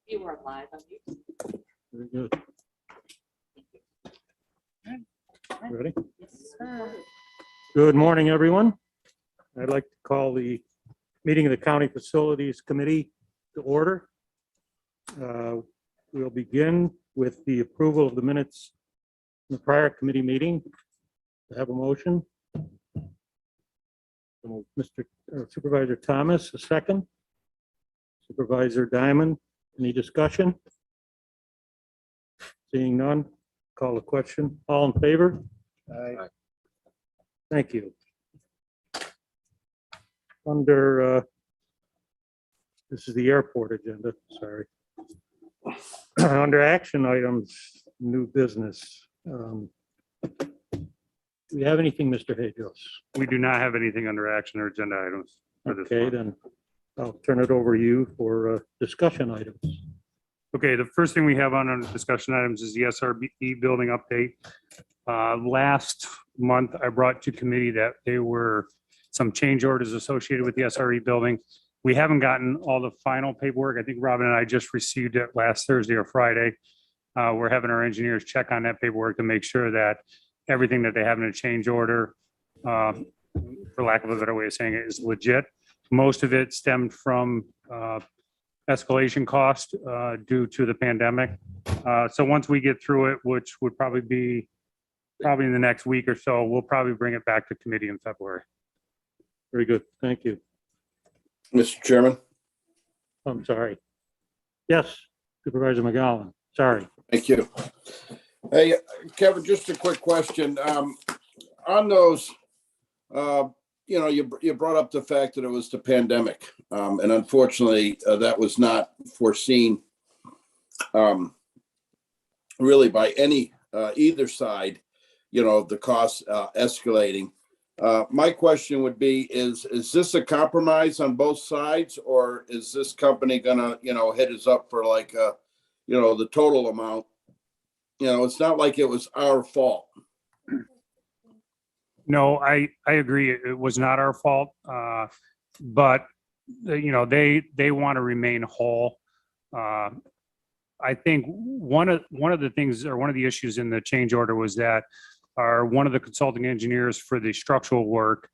You are live on YouTube. Very good. Ready? Yes, sir. Good morning, everyone. I'd like to call the meeting of the County Facilities Committee to order. We'll begin with the approval of the minutes in the prior committee meeting. I have a motion. Mr. Supervisor Thomas, a second. Supervisor Diamond, any discussion? Seeing none, call the question. All in favor? Aye. Thank you. Under, this is the airport agenda, sorry. Under action items, new business. Do we have anything, Mr. Hagos? We do not have anything under action or agenda items for this Okay, month. then I'll turn it over to you for discussion items. Okay, the first thing we have on our discussion items is the SRB building update. Last month, I brought to committee that there were some change orders associated with the SRE building. We haven't gotten all the final paperwork. I think Robin and I just received it last Thursday or Friday. We're having our engineers check on that paperwork to make sure that everything that they have in a change order, for lack of a better way of saying it, is legit. Most of it stemmed from escalation cost due to the pandemic. So once we get through it, which would probably be in the next week or so, we'll probably bring it back to committee in February. Very good, thank you. Mr. Chairman, I'm sorry. Yes, Supervisor McGowan, sorry. thank you. Hey, Kevin, just a quick question. On those, you brought up the fact that it was the pandemic. And unfortunately, that was not foreseen really by any either side, the costs escalating. My question would be, is this a compromise on both sides, or is this company gonna, hit us up for like, the total amount? It's not like it was our fault. No, I agree. It was not our fault. But they want to remain whole. I think one of the things, or one of the issues in the change order, was that one of the consulting engineers for the structural work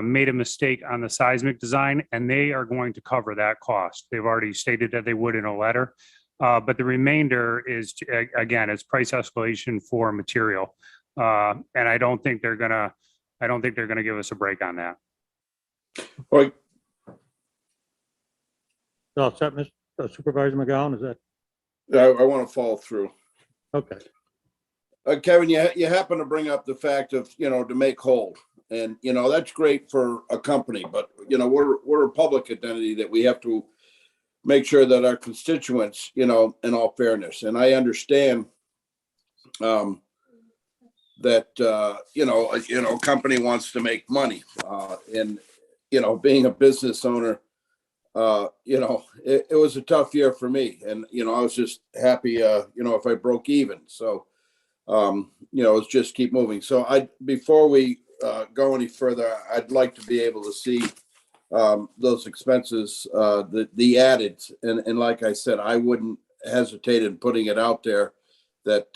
made a mistake on the seismic design, and they are going to cover that cost. They've already stated that they would in a letter. But the remainder is, again, it's price escalation for material. And I don't think they're gonna give us a break on that. Well, So, Mr. Supervisor McGowan, is that, I want to follow through. okay, Kevin, you happen to bring up the fact of, to make whole. And, that's great for a company, but, we're a public identity that we have to make sure that our constituents, in all fairness. And I understand that, a company wants to make money. And, being a business owner, it was a tough year for me. And, I was just happy, if I broke even. So, let's just keep moving. So before we go any further, I'd like to be able to see those expenses, the added, and like I said, I wouldn't hesitate in putting it out there that,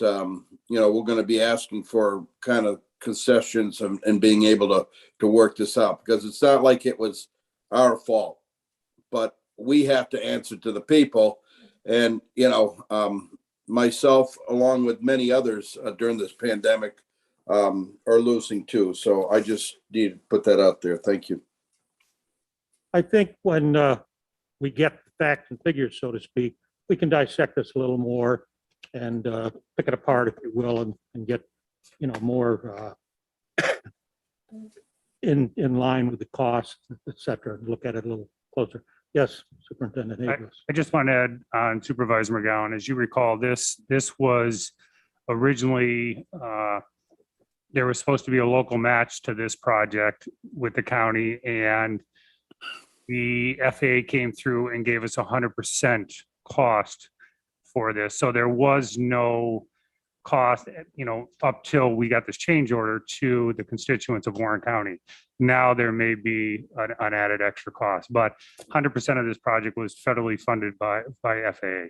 we're going to be asking for kind of concessions and being able to work this out, because it's not like it was our fault, but we have to answer to the people. And, myself, along with many others during this pandemic, are losing too. So I just need to put that out there. Thank you. I think when we get the facts and figures, so to speak, we can dissect this a little more and pick it apart, if you will, and get, more in line with the cost, et cetera, and look at it a little closer. Yes, Superintendent Hagos. I just want to add on Supervisor McGowan, as you recall, this was originally, there was supposed to be a local match to this project with the county, and the FAA came through and gave us 100% cost for this. So there was no cost, up till we got this change order to the constituents of Warren County. Now there may be an added extra cost, but 100% of this project was federally funded by FAA.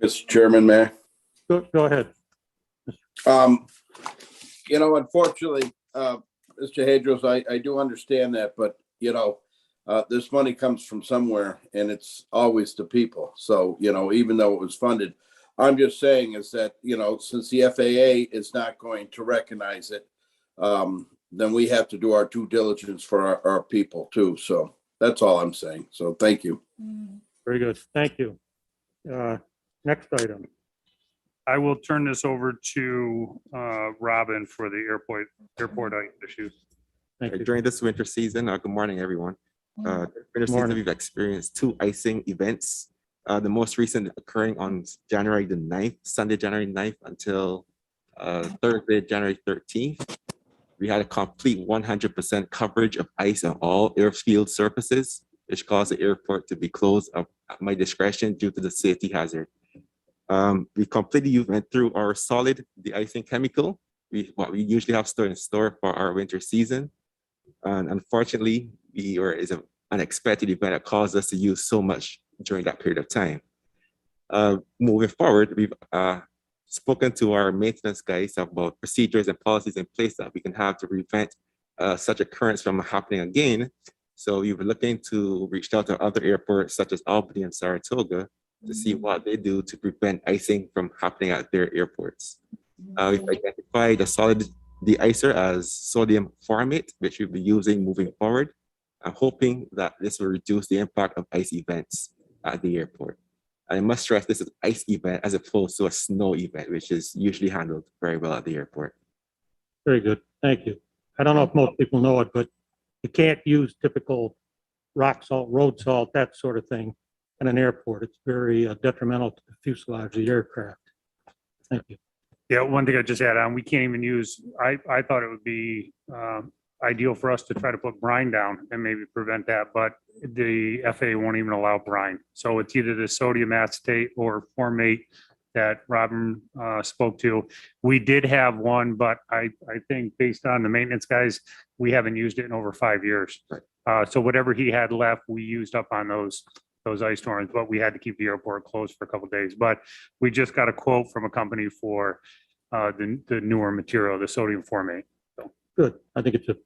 Mr. Chairman, may I? Go ahead. Unfortunately, Mr. Hadros, I do understand that, but, this money comes from somewhere and it's always the people. So, even though it was funded, I'm just saying is that, since the FAA is not going to recognize it, then we have to do our due diligence for our people too. So that's all I'm saying. So thank you. Very good. Thank you. Next item. I will turn this over to Robin for the airport issues. Thank you. During this winter season, good morning, everyone. Winter season, Morning. we've experienced 2 icing events. The most recent occurring on January the 9th, Sunday, January 9th until Thursday, January 13th. We had a complete 100% coverage of ice on all airfield surfaces, which caused the airport to be closed at my discretion due to the safety hazard. We completely went through our solid de-icing chemical, what we usually have stored in store for our winter season. And unfortunately, is an unexpected event that caused us to use so much during that period of time. Moving forward, we've spoken to our maintenance guys about procedures and policies in place that we can have to prevent such occurrence from happening again. So we were looking to reach out to other airports such as Albany and Saratoga to see what they do to prevent icing from happening at their airports. We've identified a solid de-icer as sodium formate, which we'll be using moving forward. I'm hoping that this will reduce the impact of ice events at the airport. And I must stress this is an ice event as opposed to a snow event, which is usually handled very well at the airport. Very good. Thank you. I don't know if most people know it, but you can't use typical rock salt, road salt, that sort of thing in an airport. It's very detrimental to the fuselage of the aircraft. Thank you. Yeah, one thing I just add on, we can't even use, I thought it would be ideal for us to try to put brine down and maybe prevent that, but the FAA won't even allow brine. So it's either the sodium acetate or formate that Robin spoke to. We did have one, but I think based on the maintenance guys, we haven't used it in over 5 years. So whatever he had left, we used up on those ice storms, but we had to keep the airport closed for a couple of days. But we just got a quote from a company for the newer material, the sodium formate. So Good. I think it's a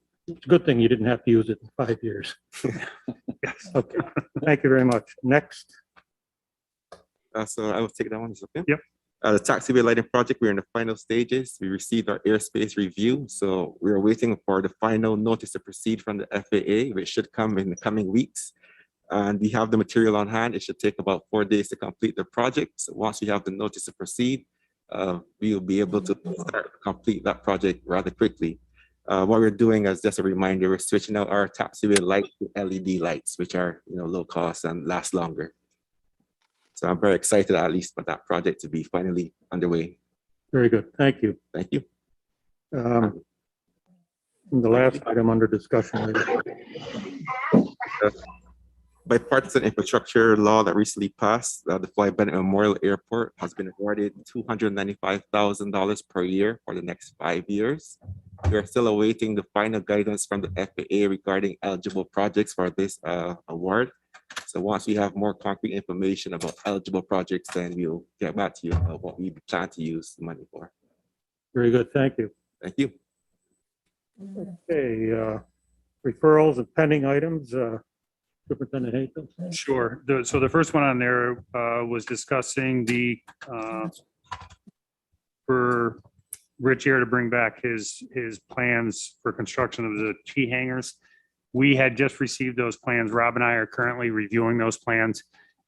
good thing you didn't have to use it in 5 years. yes. Okay. Thank you very much. Next. So I will take that one. Is okay? Yep. The taxiway lighting project, we're in the final stages. We received our airspace review. So we're waiting for the final notice to proceed from the FAA, which should come in the coming weeks. And we have the material on hand. It should take about 4 days to complete the project. So once we have the notice to proceed, we will be able to complete that project rather quickly. What we're doing as just a reminder, we're switching out our taxiway lights to LED lights, which are low cost and last longer. So I'm very excited at least for that project to be finally underway. Very good. Thank you. Thank you. The last item under discussion. Bipartisan infrastructure law that recently passed, the Floyd Bennett Memorial Airport has been awarded $295,000 per year for the next 5 years. We are still awaiting the final guidance from the FAA regarding eligible projects for this award. So once we have more concrete information about eligible projects, then we'll get back to you about what we plan to use the money for. Very good. Thank you. Thank you. Okay. Referrals and pending items. Superintendent Hayes. Sure. So the first one on there was discussing the for Rich Air to bring back his plans for construction of the T hangars. We had just received those plans. Rob and I are currently reviewing those plans,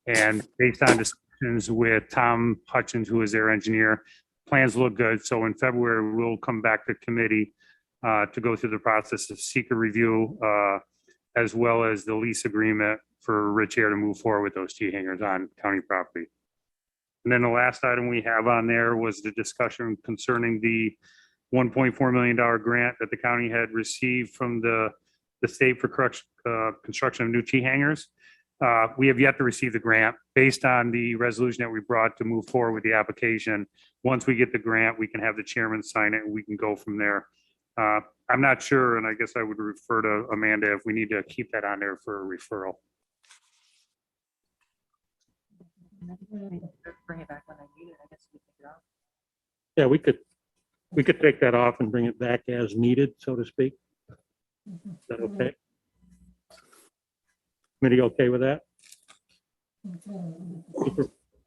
and based on discussions with Tom Hutchins, who is their engineer, plans look good. So in February, we'll come back to committee to go through the process of seeker review, as well as the lease agreement for Rich Air to move forward with those T hangars on county property. And then the last item we have on there was the discussion concerning the $1.4 million grant that the county had received from the state for construction of new T hangars. We have yet to receive the grant based on the resolution that we brought to move forward with the application. Once we get the grant, we can have the chairman sign it and we can go from there. I'm not sure, and I guess I would refer to Amanda if we need to keep that on there for a referral. Bring it back when I need it, I guess we take it off. Yeah, we could take that off and bring it back as needed, so to speak. Is that okay? Committee okay with that?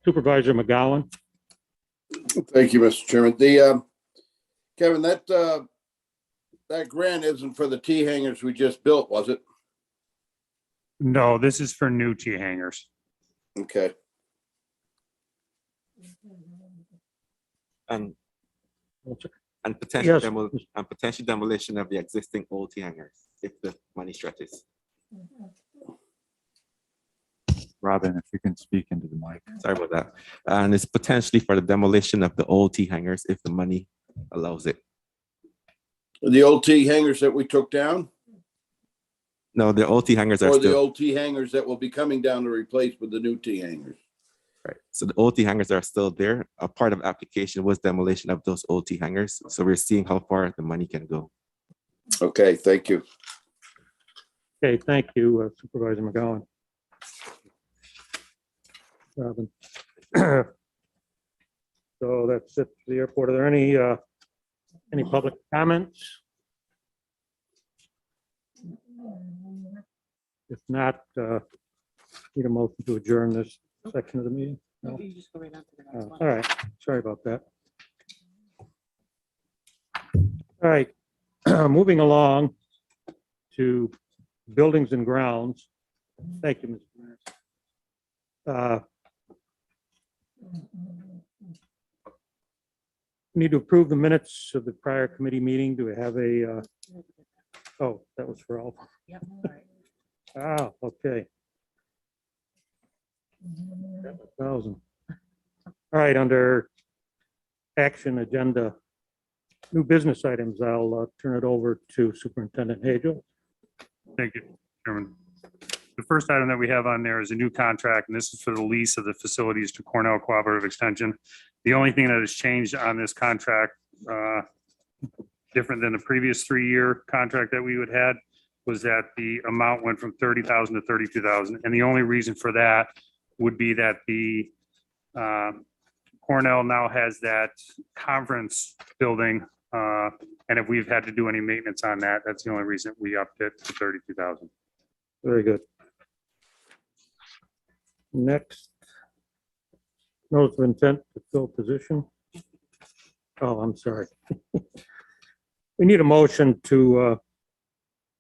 Supervisor McGowan? Thank you, Mr. Chairman. The, Kevin, that grant isn't for the T hangers we just built, was it? No, this is for new T hangers. Okay. And Yes. potential demolition of the existing old T hangers if the money stretches. Robin, if you can speak into the mic. Sorry about that. And it's potentially for the demolition of the old T hangers if the money allows it. The old T hangers that we took down, No, the old T hangers are or the still old T hangers that will be coming down to replace with the new T hangers? right. So the old T hangers are still there. A part of application was demolition of those old T hangers. So we're seeing how far the money can go. Okay, thank you. Okay, thank you, Supervisor McGowan. Robin. So that's it for the airport. Are there any public comments? If not, need a motion to adjourn this section of the meeting? No? You just go right on to the next one. All right, sorry about that. All right, moving along to buildings and grounds. Thank you, Mr. Mayor. Need to approve the minutes of the prior committee meeting. Do we have a, oh, that was for all. Yep, all right. Ah, okay. 1,000. All right, under action agenda, new business items, I'll turn it over to Superintendent Hajo. Thank you, Chairman. The first item that we have on there is a new contract, and this is for the lease of the facilities to Cornell Cooperative Extension. The only thing that has changed on this contract, different than the previous 3-year contract that we had, was that the amount went from 30,000 to 32,000. And the only reason for that would be that the Cornell now has that conference building. And if we've had to do any maintenance on that, that's the only reason we upped it to 32,000. Very good. Next. Notice of intent to fill position. Oh, I'm sorry. We need a motion to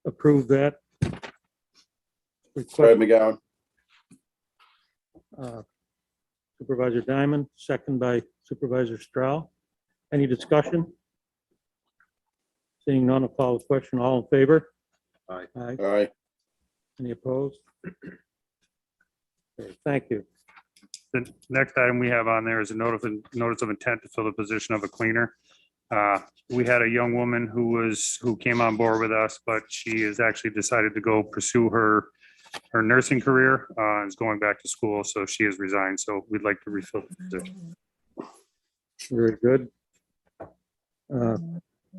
approve that. Fred Request, McGowan. Supervisor Diamond, second by Supervisor Stroud. Any discussion? Seeing none, I'll call the question. All in favor? Aye. Aye. All right. Any opposed? Okay, thank you. The next item we have on there is a notice of intent to fill the position of a cleaner. We had a young woman who came on board with us, but she has actually decided to go pursue her nursing career, is going back to school, so she has resigned. So we'd like to refill the position. Very good. I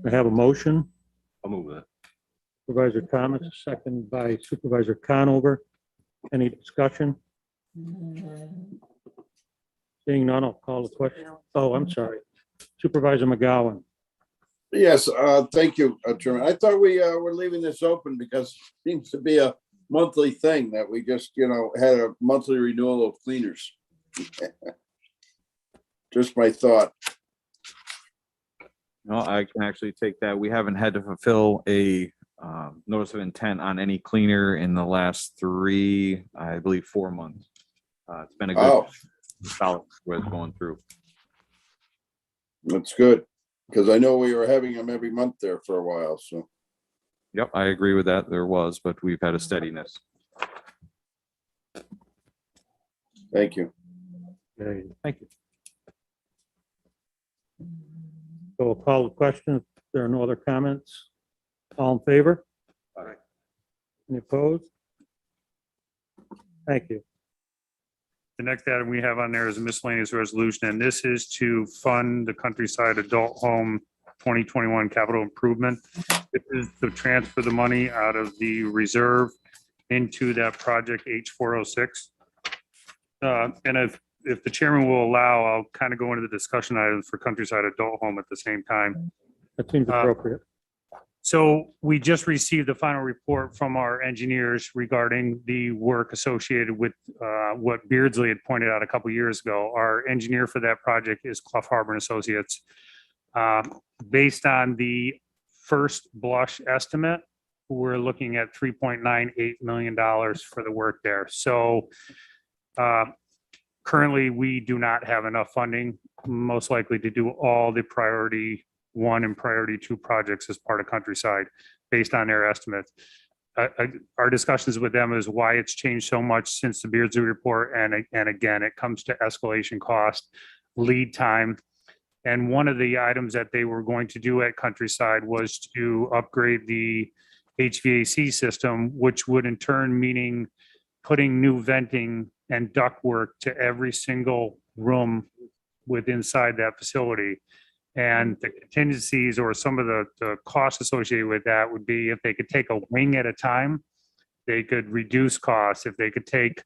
have a motion. I'll move that. Supervisor Thomas, second by Supervisor Conover. Any discussion? Seeing none, I'll call the question. Oh, I'm sorry. Supervisor McGowan. Yes, thank you, Chairman. I thought we were leaving this open because it seems to be a monthly thing that we just, had a monthly renewal of cleaners. Just my thought. No, I can actually take that. We haven't had to fulfill a notice of intent on any cleaner in the last 3, I believe 4 months. It's been a good solid with going through. That's good, because I know we were having them every month there for a while, so. Yep, I agree with that. There was, but we've had a steadiness. Thank you. Okay, thank you. So we'll call the question. If there are no other comments, all in favor? Aye. Any opposed? Thank you. The next item we have on there is a miscellaneous resolution, and this is to fund the Countryside Adult Home 2021 capital improvement. This is to transfer the money out of the reserve into that project H406. And if the chairman will allow, I'll kind of go into the discussion items for Countryside Adult Home at the same time. That seems appropriate. So we just received the final report from our engineers regarding the work associated with what Beardsley had pointed out a couple years ago. Our engineer for that project is Clough Harbor and Associates. Based on the first blush estimate, we're looking at $3.98 million for the work there. So currently, we do not have enough funding, most likely to do all the priority 1 and priority 2 projects as part of Countryside, based on their estimates. Our discussions with them is why it's changed so much since the Beardsley report. And again, it comes to escalation cost, lead time. And one of the items that they were going to do at Countryside was to upgrade the HVAC system, which would in turn meaning putting new venting and ductwork to every single room inside that facility. And the contingencies or some of the costs associated with that would be if they could take a wing at a time, they could reduce costs. If they could take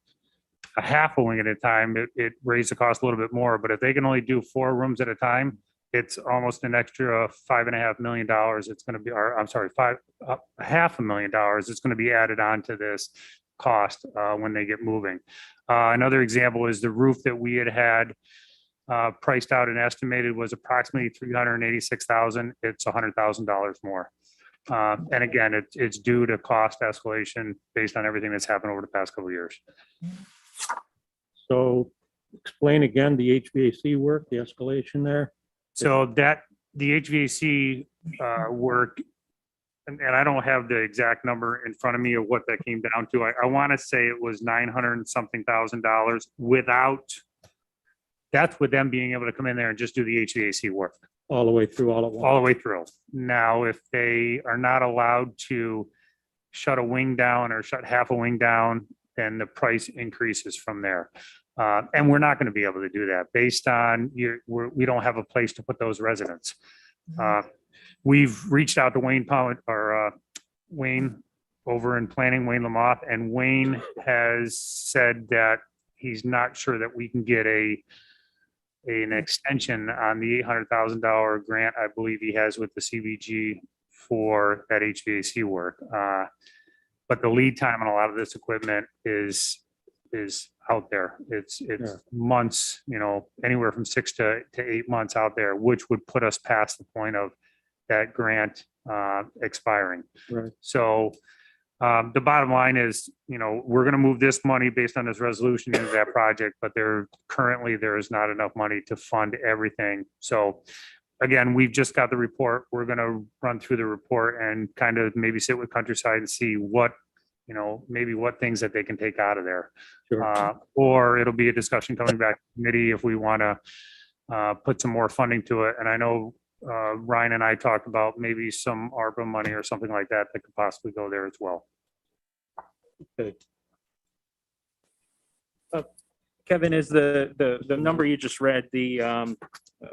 a half a wing at a time, it raised the cost a little bit more. But if they can only do 4 rooms at a time, it's almost an extra $5.5 million. It's going to be, or I'm sorry, $500,000. It's going to be added on to this cost when they get moving. Another example is the roof that we had priced out and estimated was approximately $386,000. It's $100,000 more. And again, it's due to cost escalation based on everything that's happened over the past couple of years. So explain again the HVAC work, the escalation there. So that the HVAC work, and I don't have the exact number in front of me of what that came down to. I want to say it was $900 and something thousand without. That's with them being able to come in there and just do the HVAC work. All the way through, all at once. All the way through. Now, if they are not allowed to shut a wing down or shut half a wing down, then the price increases from there. And we're not going to be able to do that based on we don't have a place to put those residents. We've reached out to Wayne over in planning, Wayne Lamoth, and Wayne has said that he's not sure that we can get an extension on the $800,000 grant I believe he has with the CBG for that HVAC work. But the lead time on a lot of this equipment is out there. It's months, anywhere from 6 to 8 months out there, which would put us past the point of that grant expiring. Right. So the bottom line is, we're going to move this money based on this resolution into that project, but there is not enough money to fund everything. So again, we've just got the report. We're going to run through the report and kind of maybe sit with Countryside and see what, maybe what things that they can take out of there. Sure. Or it'll be a discussion coming back to committee if we want to put some more funding to it. And I know Ryan and I talked about maybe some ARPA money or something like that that could possibly go there as well. Okay. Kevin, is the number you just read,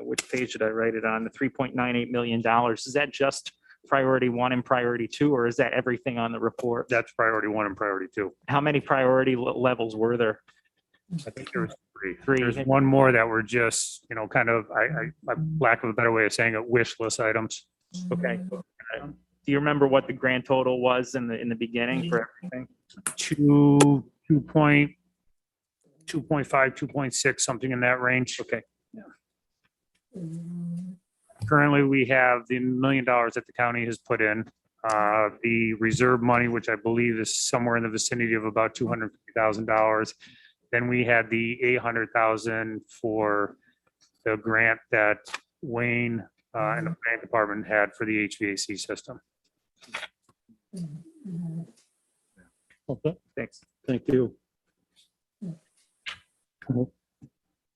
which page did I write it on? The $3.98 million, is that just priority 1 and priority 2, or is that everything on the report? That's priority 1 and priority 2. How many priority levels were there? I think there was 3. Three. There's one more that were just, kind of, I lack of a better way of saying it, wish list items. Okay. Do you remember what the grand total was in the beginning for everything? 2.5, 2.6, something in that range. Okay. Currently, we have the $1 million that the county has put in, the reserve money, which I believe is somewhere in the vicinity of about $250,000. Then we had the $800,000 for the grant that Wayne and the planning department had for the HVAC system. Okay, Thanks. thank you. Who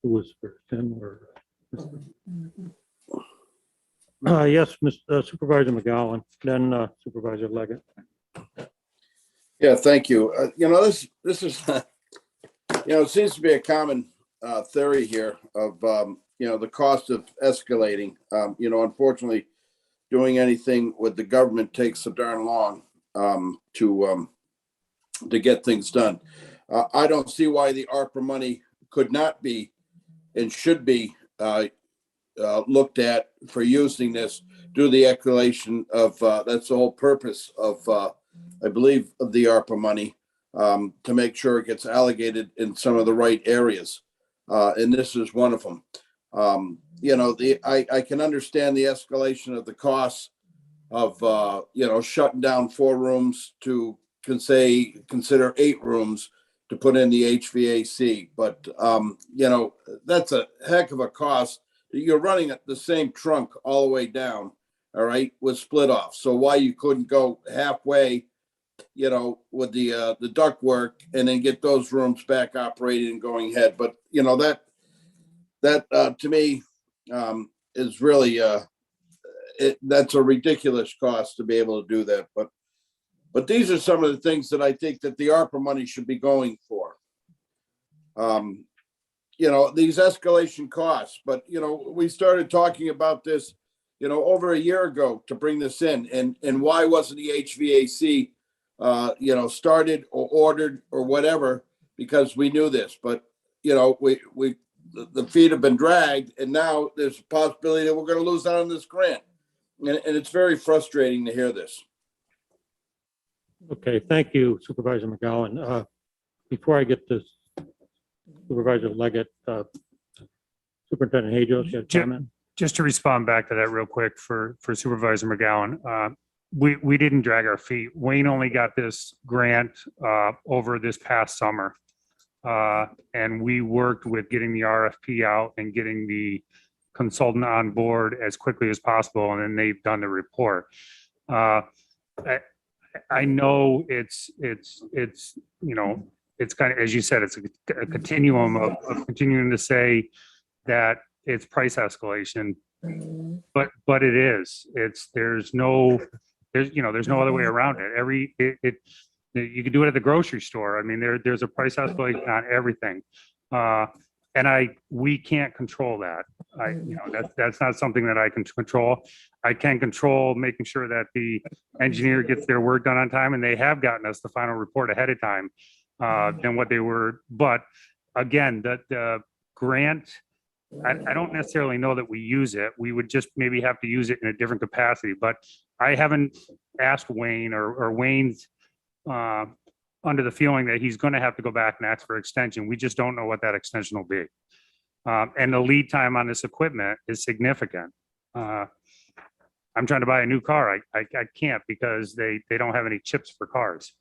was first, Tim or? Yes, Supervisor McGowan, then Supervisor Leggett. Yeah, thank you. This is it seems to be a common theory here of, the cost of escalating. Unfortunately, doing anything with the government takes so darn long to get things done. I don't see why the ARPA money could not be and should be looked at for using this, do the escalation of, that's the whole purpose of, I believe, of the ARPA money, to make sure it gets allocated in some of the right areas. And this is one of them. I can understand the escalation of the costs of, shutting down 4 rooms to consider 8 rooms to put in the HVAC. But, that's a heck of a cost. You're running the same trunk all the way down, all right, with split off. So why you couldn't go halfway, with the ductwork and then get those rooms back operating and going ahead. But, that to me is really, that's a ridiculous cost to be able to do that. But these are some of the things that I think that the ARPA money should be going for. These escalation costs, but, we started talking about this, over a year ago to bring this in, and why wasn't the HVAC, started or ordered or whatever, because we knew this, but, the feet have been dragged, and now there's a possibility that we're going to lose out on this grant. And it's very frustrating to hear this. Okay, thank you, Supervisor McGowan. Before I get to Supervisor Leggett, Superintendent Hajos, you have a comment? Just to respond back to that real quick for Supervisor McGowan, we didn't drag our feet. Wayne only got this grant over this past summer. And we worked with getting the RFP out and getting the consultant on board as quickly as possible. And then they've done the report. I know it's kind of, as you said, it's a continuum of continuing to say that it's price escalation, but it is, there's no other way around it. You can do it at the grocery store. I mean, there's a price escalation on everything. And we can't control that. That's not something that I can control. I can control making sure that the engineer gets their work done on time, and they have gotten us the final report ahead of time than what they were. But again, the grant, I don't necessarily know that we use it. We would just maybe have to use it in a different capacity. But I haven't asked Wayne or Wayne's under the feeling that he's going to have to go back and ask for extension. We just don't know what that extension will be. And the lead time on this equipment is significant. I'm trying to buy a new car. I can't because they don't have any chips for cars.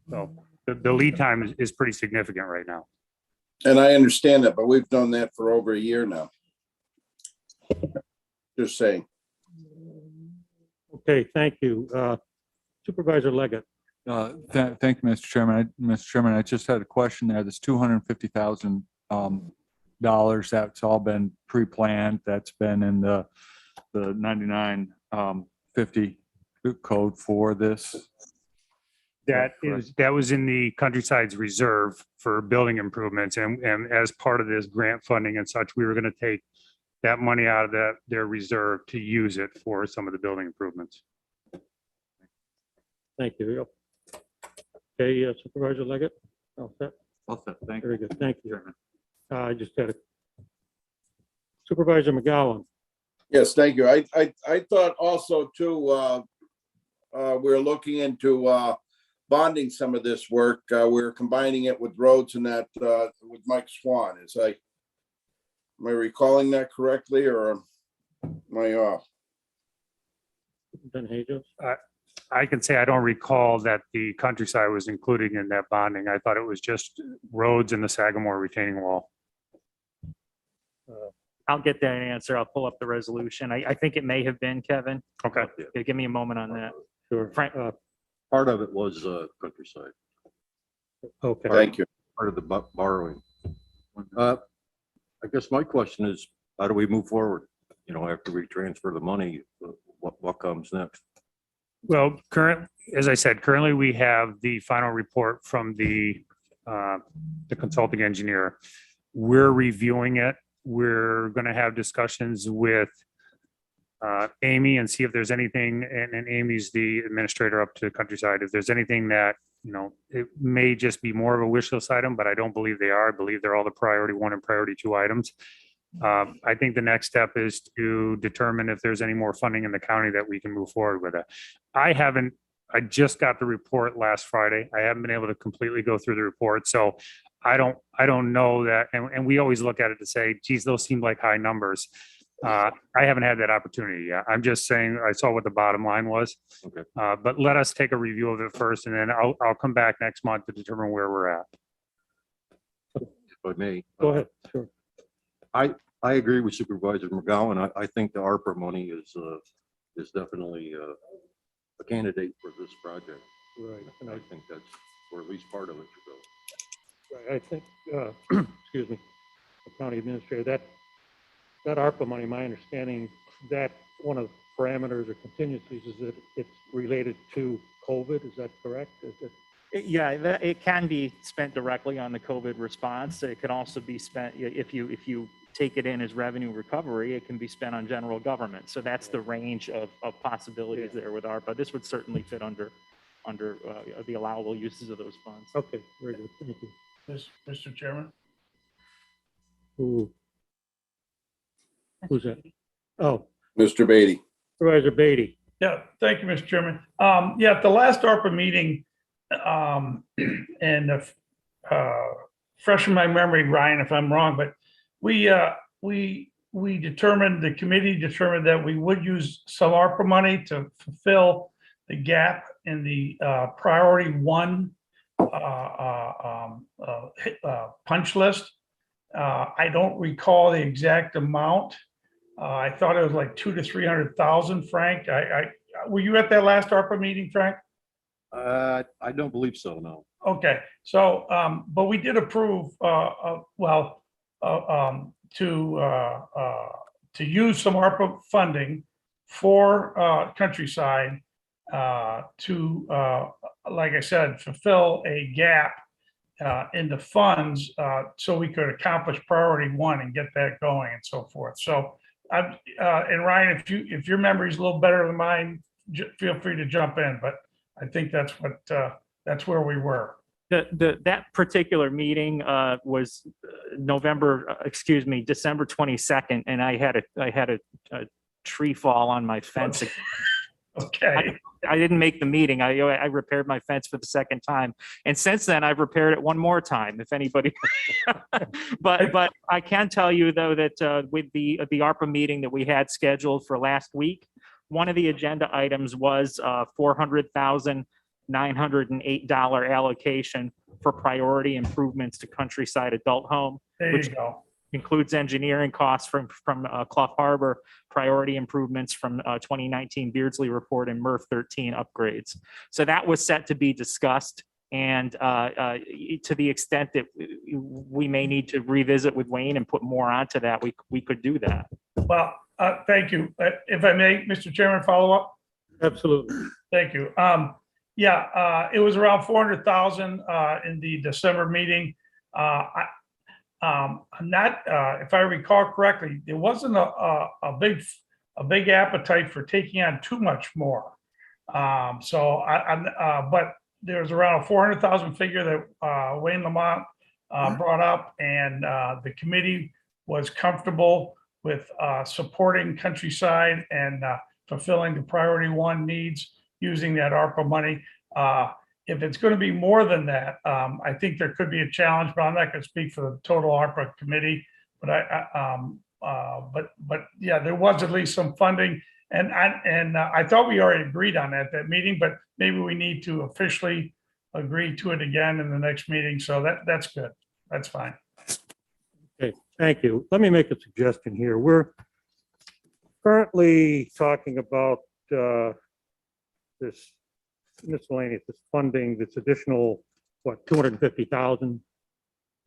So the lead time is pretty significant right now. And I understand that, but we've done that for over a year now. Just saying. Okay, thank you. Supervisor Leggett. Thank you, Mr. Chairman. Mr. Chairman, I just had a question there. This $250,000 that's all been pre-planned. That's been in the 9950 code for this. That was in the Countryside's reserve for building improvements, and as part of this grant funding and such, we were going to take that money out of their reserve to use it for some of the building improvements. Thank you. Okay, Supervisor Leggett. All set? All set. Thank you. Very good. Thank you. I just had a Supervisor McGowan. Yes, thank you. I thought also too, we're looking into bonding some of this work. We're combining it with roads and that with Mike Swan. Am I recalling that correctly, or am I off? Superintendent Hajos. I can say I don't recall that the Countryside was included in that bonding. I thought it was just roads and the Sagamore retaining wall. I'll get that answer. I'll pull up the resolution. I think it may have been, Kevin. Okay. Okay, give me a moment on that. Sure. Frank, Part of it was Countryside, Okay. Thank you. part of the borrowing. I guess my question is, how do we move forward? After we transfer the money, what comes next? Well, as I said, currently we have the final report from the the consulting engineer. We're reviewing it. We're going to have discussions with Amy and see if there's anything, and Amy's the administrator up to Countryside. If there's anything that, it may just be more of a wish list item, but I don't believe they are. I believe they're all the priority 1 and priority 2 items. I think the next step is to determine if there's any more funding in the county that we can move forward with it. I just got the report last Friday. I haven't been able to completely go through the report. So I don't know that. And we always look at it to say, geez, those seem like high numbers. I haven't had that opportunity yet. I'm just saying I saw what the bottom line was. Okay. But let us take a review of it first, and then I'll come back next month to determine where we're at. If I may. Go ahead. Sure. I agree with Supervisor McGowan. I think the ARPA money is definitely a candidate for this project. Right. And I think that's, or at least part of it should go. Right, I think, excuse me, the county administrator, that ARPA money, my understanding, that one of the parameters or contingencies is that it's related to COVID. Is that correct? Is it? Yeah, it can be spent directly on the COVID response. It could also be spent, if you take it in as revenue recovery, it can be spent on general government. So that's the range of possibilities there with ARPA. This would certainly fit under the allowable uses of those funds. Okay, very good. Thank you. Mr. Chairman? Who's that? Oh, Mr. Beatty. Supervisor Beatty. Yeah, thank you, Mr. Chairman. Yeah, at the last ARPA meeting, and fresh in my memory, Ryan, if I'm wrong, but we determined, the committee determined that we would use some ARPA money to fulfill the gap in the priority 1 punch list. I don't recall the exact amount. I thought it was like 200,000 to 300,000. Frank, were you at that last ARPA meeting, Frank? I don't believe so, no. Okay, so but we did approve to use some ARPA funding for Countryside to like I said, fulfill a gap in the funds so we could accomplish priority 1 and get that going and so forth. So and Ryan, if your memory is a little better than mine, feel free to jump in, but I think that's where we were. That particular meeting was December 22nd, and I had a tree fall on my fence. Okay. I didn't make the meeting. I repaired my fence for the second time, and since then I've repaired it one more time. If anybody, but I can tell you though that with the ARPA meeting that we had scheduled for last week, one of the agenda items was $400,908 allocation for priority improvements to Countryside Adult Home, There which you go. includes engineering costs from Clough Harbor, priority improvements from 2019 Beardsley report, and MERF 13 upgrades. So that was set to be discussed. And to the extent that we may need to revisit with Wayne and put more onto that, we could do that. Well, thank you. If I may, Mr. Chairman, follow up? Absolutely. Thank you. It was around 400,000 in the December meeting. I'm not, if I recall correctly, there wasn't a big appetite for taking on too much more. But there was around a 400,000 figure that Wayne Lamont brought up, and the committee was comfortable with supporting Countryside and fulfilling the priority 1 needs using that ARPA money. If it's going to be more than that, I think there could be a challenge, but I'm not going to speak for the total ARPA committee. But but yeah, there was at least some funding, and I thought we already agreed on that meeting, but maybe we need to officially agree to it again in the next meeting. So that's good. That's fine. Okay, thank you. Let me make a suggestion here. We're currently talking about this miscellaneous, this funding, this additional, 250,000.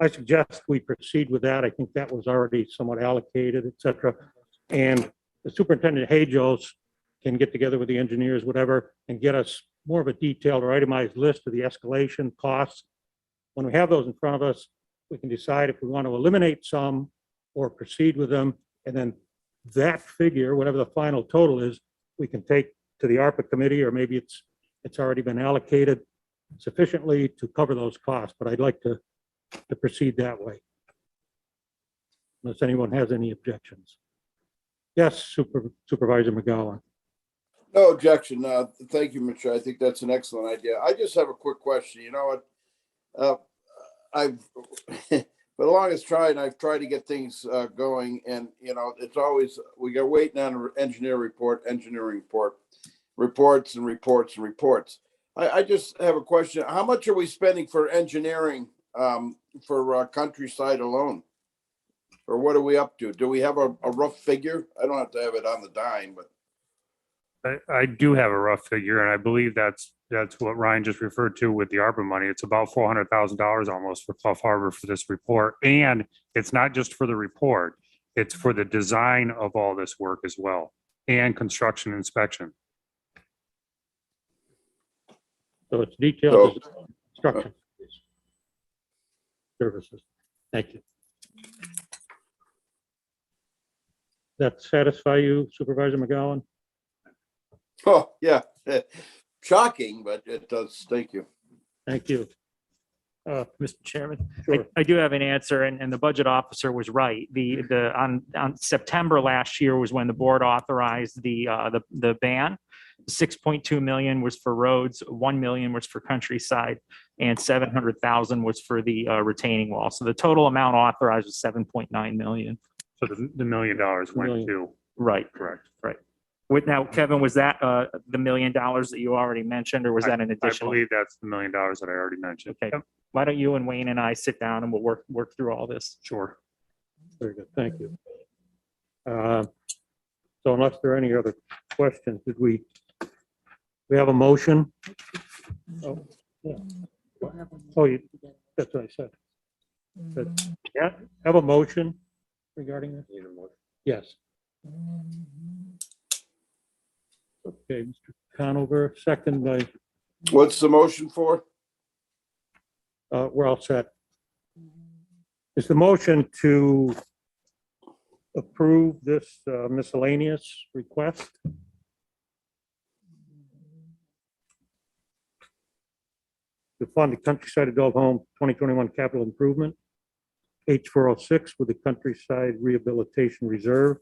I suggest we proceed with that. I think that was already somewhat allocated, et cetera. And the Superintendent Hajos can get together with the engineers, whatever, and get us more of a detailed or itemized list of the escalation costs. When we have those in front of us, we can decide if we want to eliminate some or proceed with them. And then that figure, whatever the final total is, we can take to the ARPA committee, or maybe it's already been allocated sufficiently to cover those costs, but I'd like to proceed that way. Unless anyone has any objections. Yes, Supervisor McGowan. No objection. Thank you, Mitch. I think that's an excellent idea. I just have a quick question. You know what? I've for the longest time, I've tried to get things going, and you know, it's always we got waiting on an engineering report, reports and reports and reports. I just have a question. How much are we spending for engineering for Countryside alone? Or what are we up to? Do we have a rough figure? I don't have to have it on the dime, but. I do have a rough figure, and I believe that's what Ryan just referred to with the ARPA money. It's about $400,000 almost for Clough Harbor for this report. And it's not just for the report, it's for the design of all this work as well, and construction inspection. So it's detailed construction services. Thank you. That satisfy you, Supervisor McGowan? Oh, yeah. Shocking, but it does. Thank you. Thank you. Mr. Chairman, Sure. I do have an answer, and the budget officer was right. On September last year was when the board authorized the ban. 6.2 million was for roads, 1 million was for Countryside, and 700,000 was for the retaining wall. So the total amount authorized was 7.9 million. So the $1 million went to. Right. Correct. Right. Now, Kevin, was that the $1 million that you already mentioned, or was that an I additional? believe that's the $1 million that I already mentioned. Okay. Yep, Why don't you and Wayne and I sit down and we'll work through all this? sure. Very good. Thank you. So unless there are any other questions, we have a motion? Oh, yeah. Oh, that's what I said. Yeah, have a motion regarding this? Yes. Okay, Mr. Conover, second by, What's the motion for? we're all set. Is the motion to approve this miscellaneous request? To fund the Countryside Adult Home 2021 capital improvement, H406 with the Countryside Rehabilitation Reserve.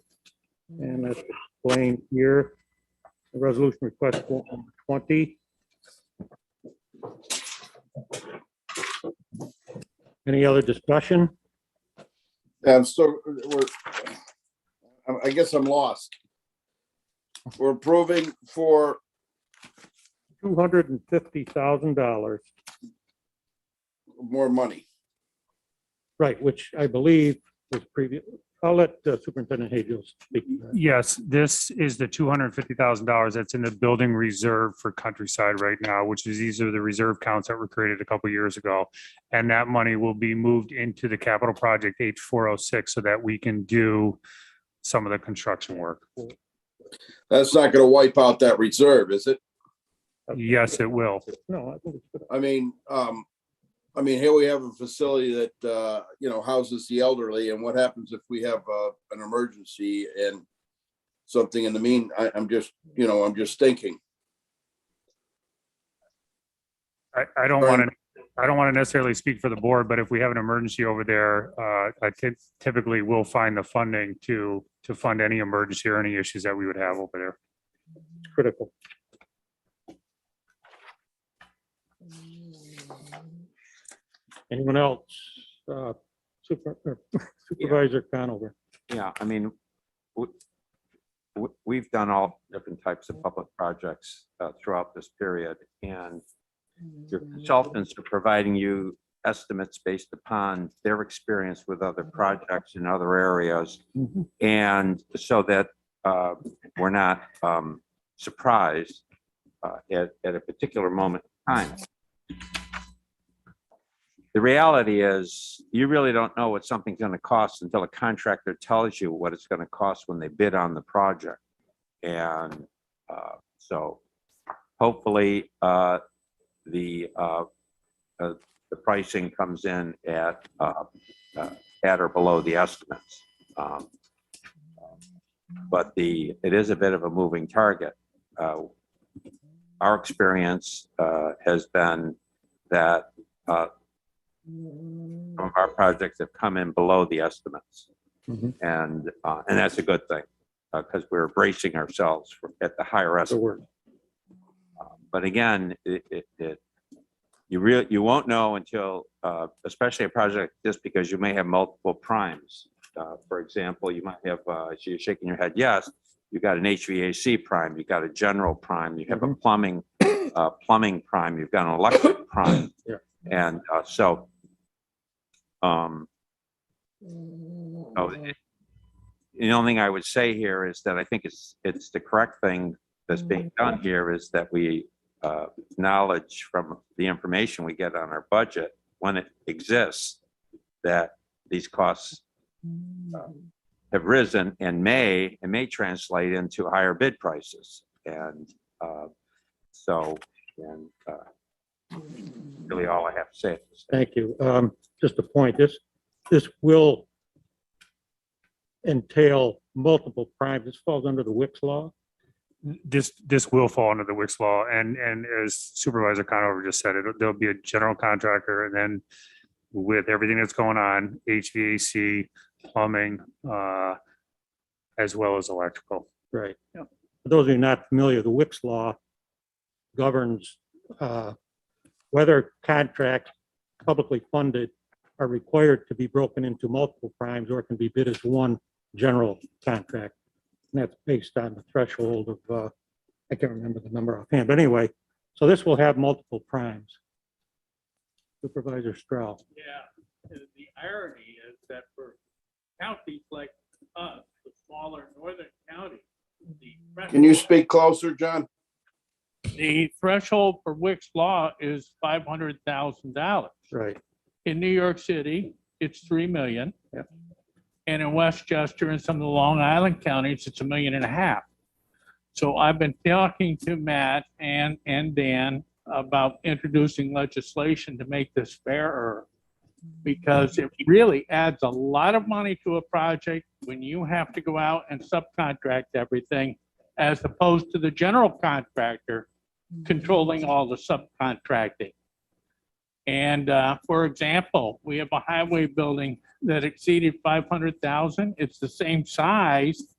And that's explained here. The resolution request form number 20. Any other discussion? I'm still, I guess I'm lost. We're approving for, $250,000, more money. right, which I believe was previous. I'll let Superintendent Hajo speak to that. Yes, this is the $250,000 that's in the building reserve for Countryside right now, which is these are the reserve counts that were created a couple years ago. And that money will be moved into the capital project H406 so that we can do some of the construction work. That's not going to wipe out that reserve, is it? Yes, it will. No, I think it's good. I mean, here we have a facility that, you know, houses the elderly, and what happens if we have an emergency and something in the mean, I'm just thinking. I don't want to necessarily speak for the board, but if we have an emergency over there, I typically will find the funding to fund any emergency or any issues that we would have over there. It's critical. Anyone else? Supervisor Conover. Yeah, I mean, we've done all different types of public projects throughout this period, and your consultants are providing you estimates based upon their experience with other projects in other areas, and so that we're not surprised at a particular moment in time. The reality is you really don't know what something's going to cost until a contractor tells you what it's going to cost when they bid on the project. And so hopefully the the pricing comes in at or below the estimates. But it is a bit of a moving target. Our experience has been that some of our projects have come in below the estimates. Mhm. And that's a good thing, because we're bracing ourselves at the higher estimate. But again, you won't know until, especially a project like this, because you may have multiple primes. For example, you might have, as you're shaking your head, yes, you've got an HVAC prime, you've got a general prime, you have a plumbing prime, you've got an electric prime. Yeah. And the only thing I would say here is that I think it's the correct thing that's being done here is that we acknowledge from the information we get on our budget when it exists that these costs have risen and may translate into higher bid prices. And really all I have to say at this stage. Thank you. Just a point, this will entail multiple primes. This falls under the Wicks law. This will fall under the Wicks law, and as Supervisor Conover just said, there'll be a general contractor, and then with everything that's going on, HVAC, plumbing, as well as electrical. Right. For those of you not familiar, the Wicks law governs whether contracts publicly funded are required to be broken into multiple primes or can be bid as one general contract. And that's based on the threshold of, I can't remember the number offhand, but anyway, so this will have multiple primes. Supervisor Strauss. Yeah, the irony is that for counties like us, the smaller northern counties, Can you speak closer, John? the threshold for Wicks law is $500,000. Right. In New York City, it's 3 million. Yeah. And in Westchester and some of the Long Island counties, it's 1.5 million. So I've been talking to Matt and Dan about introducing legislation to make this fairer, because it really adds a lot of money to a project when you have to go out and subcontract everything, as opposed to the general contractor controlling all the subcontracting. And for example, we have a highway building that exceeded 500,000. It's the same size.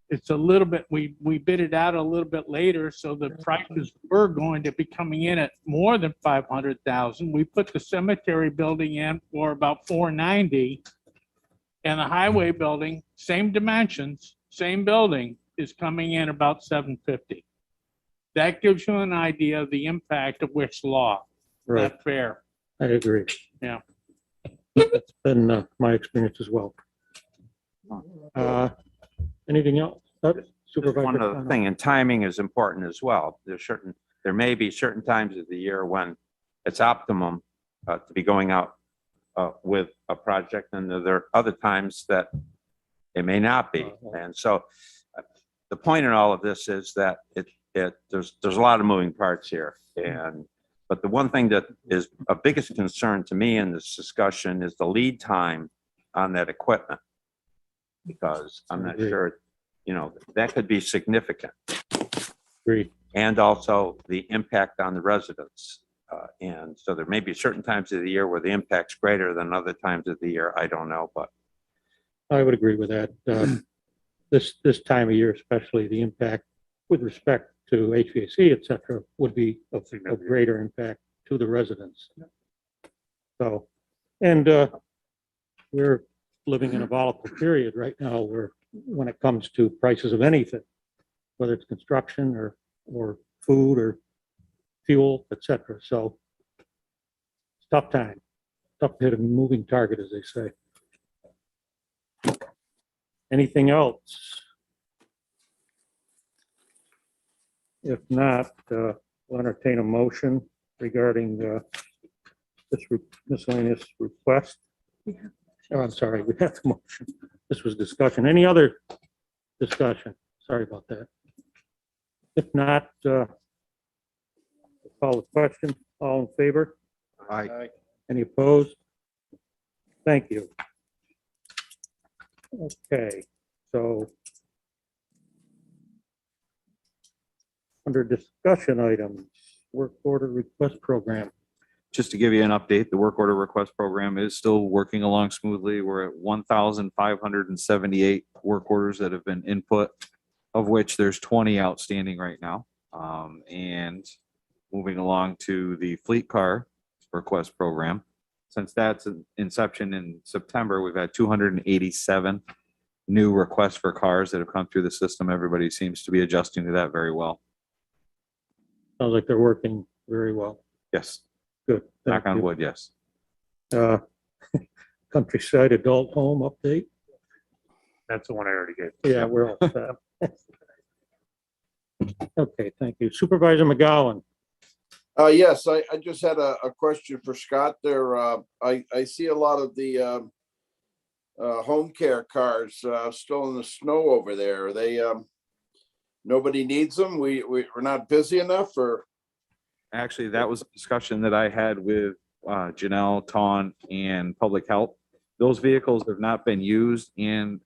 It's a little bit, we bid it out a little bit later, so the prices were going to be coming in at more than 500,000. We put the cemetery building in for about 490, and the highway building, same dimensions, same building, is coming in about 750. That gives you an idea of the impact of which law. Right. Not fair. I agree. Yeah. That's been my experience as well. Anything else? Supervisor One other Connell? thing, and timing is important as well. There may be certain times of the year when it's optimum to be going out with a project, and there are other times that it may not be. And so the point in all of this is that there's a lot of moving parts here. But the one thing that is of biggest concern to me in this discussion is the lead time on that equipment, because I'm not sure, that could be significant. Agreed. And also the impact on the residents. And so there may be certain times of the year where the impact's greater than other times of the year. I don't know, but. I would agree with that. This time of year, especially, the impact with respect to HVAC, et cetera, would be of greater impact to the residents. So, and we're living in a volatile period right now where when it comes to prices of anything, whether it's construction or food or fuel, et cetera. So it's tough time, tough to hit a moving target, as they say. Anything else? If not, we'll entertain a motion regarding this miscellaneous request. Oh, I'm sorry, we have the motion. This was discussion. Any other discussion? Sorry about that. If not, call the question. All in favor? Aye. Any opposed? Thank you. Okay, so under discussion items, work order request program. Just to give you an update, the work order request program is still working along smoothly. We're at 1,578 work orders that have been input, of which there's 20 outstanding right now. And moving along to the fleet car request program. Since that's inception in September, we've had 287 new requests for cars that have come through the system. Everybody seems to be adjusting to that very well. Sounds like they're working very well. Yes, Good. knock Thank on you. wood, yes. Countryside adult home update. That's the one I already gave. Yeah, we're all set. Okay, thank you. Supervisor McGowan. Yes, I just had a question for Scott there. I see a lot of the home care cars still in the snow over there. Are they, nobody needs them? We're not busy enough, or? Actually, that was a discussion that I had with Janelle, Tawn, and Public Health. Those vehicles have not been used and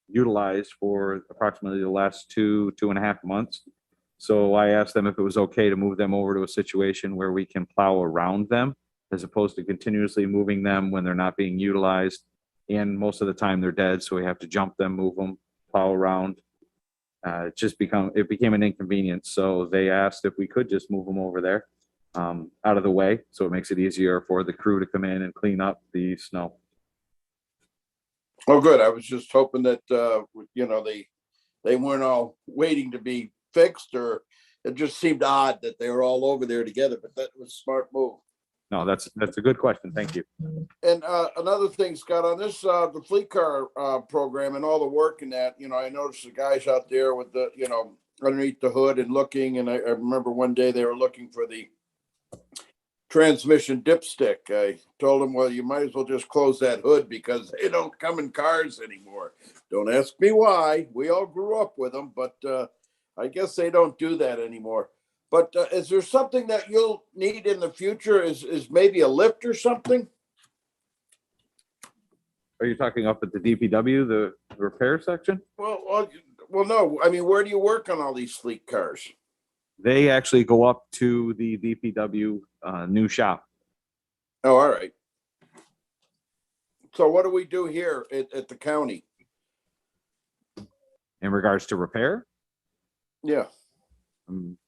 utilized for approximately the last 2.5 months. So I asked them if it was okay to move them over to a situation where we can plow around them as opposed to continuously moving them when they're not being utilized. And most of the time they're dead, so we have to jump them, move them, plow around. It became an inconvenience. So they asked if we could just move them over there out of the way. So it makes it easier for the crew to come in and clean up the snow. Oh, good. I was just hoping that, they weren't all waiting to be fixed, or it just seemed odd that they were all over there together, but that was a smart move. No, that's a good question. Thank you. And another thing, Scott, on this, the fleet car program and all the work in that, I noticed the guys out there with the, underneath the hood and looking, and I remember one day they were looking for the transmission dipstick. I told them, well, you might as well just close that hood because they don't come in cars anymore. Don't ask me why. We all grew up with them, but I guess they don't do that anymore. But is there something that you'll need in the future? Is maybe a lift or something? Are you talking up at the DPW, the repair section? Well, no. I mean, where do you work on all these fleet cars? They actually go up to the DPW new shop. Oh, all right. So what do we do here at the county? In regards to repair, Yeah.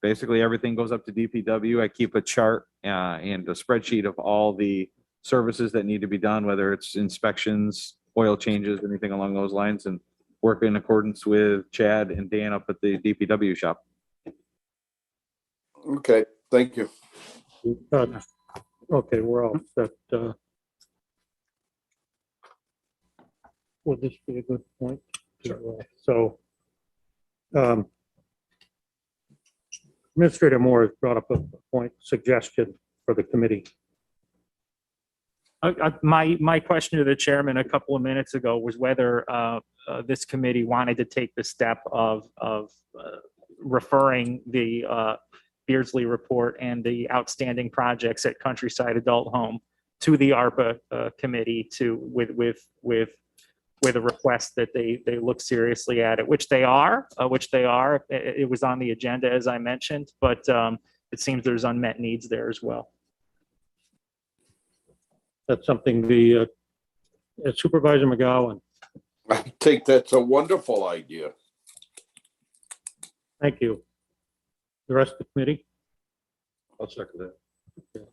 basically everything goes up to DPW. I keep a chart and a spreadsheet of all the services that need to be done, whether it's inspections, oil changes, anything along those lines, and work in accordance with Chad and Dan up at the DPW shop. Okay. Thank you. Okay, we're all set. Would this be a good point? So, Administrator Moore has brought up a point, suggestion for the committee. My question to the chairman a couple of minutes ago was whether this committee wanted to take the step of referring the Beardsley report and the outstanding projects at Countryside Adult Home to the ARPA committee with a request that they look seriously at it, which they are. It was on the agenda, as I mentioned, but it seems there's unmet needs there as well. That's something the Supervisor McGowan. I think that's a wonderful idea. Thank you. The rest of the committee? I'll second that. Okay.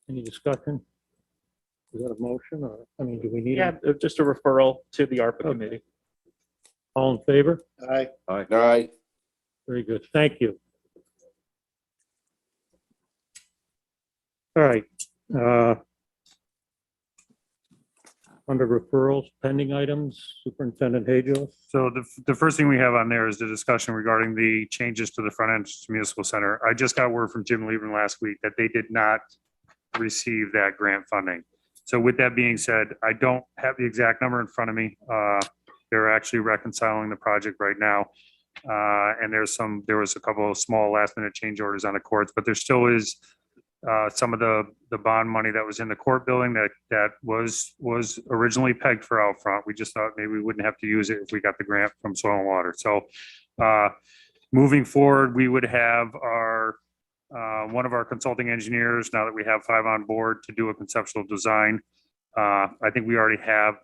Any discussion? Is that a motion, or, I mean, do we need? Yeah, just a referral to the ARPA committee. All in favor? Aye. Aye. Aye. Very good. Thank you. All right. Under referrals, pending items, Superintendent Hajo. So the first thing we have on there is the discussion regarding the changes to the front end to municipal center. I just got word from Jim Lieberman last week that they did not receive that grant funding. So with that being said, I don't have the exact number in front of me. They're actually reconciling the project right now. And there was a couple of small last minute change orders on the courts, but there still is some of the bond money that was in the court building that was originally pegged for out front. We just thought maybe we wouldn't have to use it if we got the grant from Soil and Water. So moving forward, we would have our one of our consulting engineers, now that we have 5 on board, to do a conceptual design. I think we already have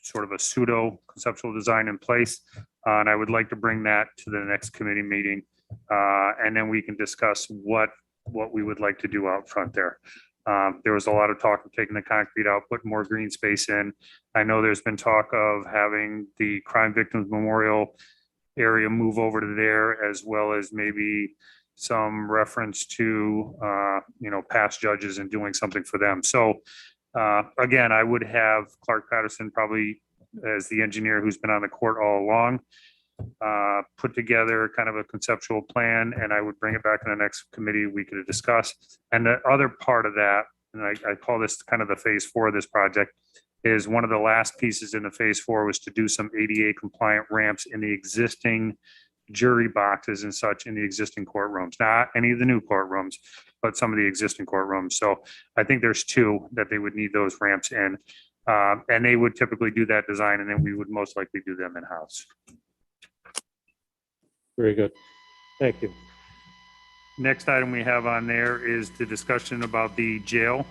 sort of a pseudo conceptual design in place. And I would like to bring that to the next committee meeting. And then we can discuss what we would like to do out front there. There was a lot of talk of taking the concrete out, putting more green space in. I know there's been talk of having the Crime Victims Memorial area move over to there, as well as maybe some reference to, past judges and doing something for them. So again, I would have Clark Patterson, probably as the engineer who's been on the court all along, put together kind of a conceptual plan, and I would bring it back in the next committee we could discuss. And the other part of that, and I call this kind of the phase 4 of this project, is one of the last pieces in the phase 4 was to do some ADA compliant ramps in the existing jury boxes and such in the existing courtrooms, not any of the new courtrooms, but some of the existing courtrooms. So I think there's 2 that they would need those ramps in. And they would typically do that design, and then we would most likely do them in-house. Very good. Thank you. Next item we have on there is the discussion about the jail.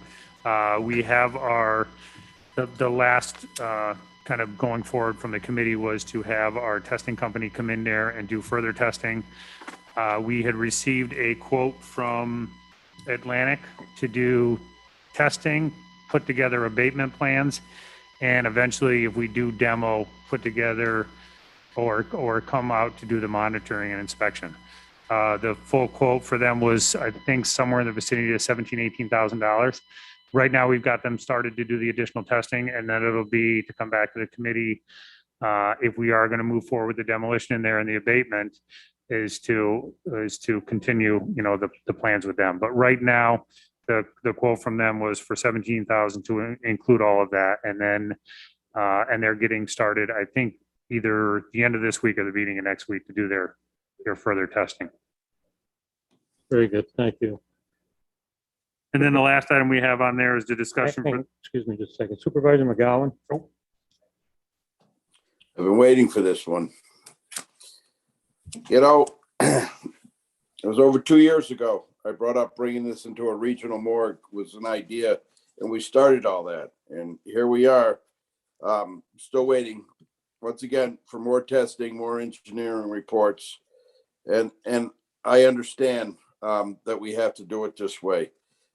We have the last kind of going forward from the committee was to have our testing company come in there and do further testing. We had received a quote from Atlantic to do testing, put together abatement plans, and eventually, if we do demo, put together or come out to do the monitoring and inspection. The full quote for them was, I think, somewhere in the vicinity of $17,000, $18,000. Right now, we've got them started to do the additional testing, and then it'll be to come back to the committee if we are going to move forward with the demolition in there and the abatement is to continue, the plans with them. But right now, the quote from them was for $17,000 to include all of that, and then and they're getting started, I think, either the end of this week or the beginning of next week to do their further testing. Very good. Thank you. And then the last item we have on there is the discussion. Excuse me just a second. Supervisor McGowan? I've been waiting for this one. It was over 2 years ago. I brought up bringing this into a regional morgue was an idea, and we started all that. And here we are, still waiting once again for more testing, more engineering reports. And I understand that we have to do it this way.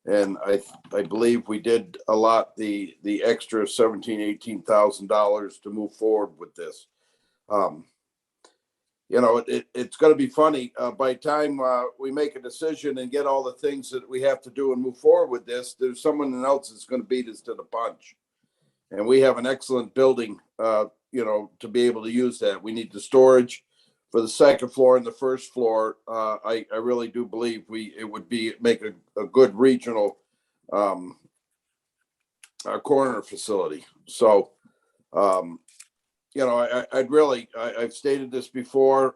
And I believe we did allot the extra $17,000, $18,000 to move forward with this. It's going to be funny by the time we make a decision and get all the things that we have to do and move forward with this. There's someone else that's going to beat us to the punch, and we have an excellent building, to be able to use that. We need the storage for the second floor and the first floor. I really do believe it would make a good regional coroner facility. So. I've stated this before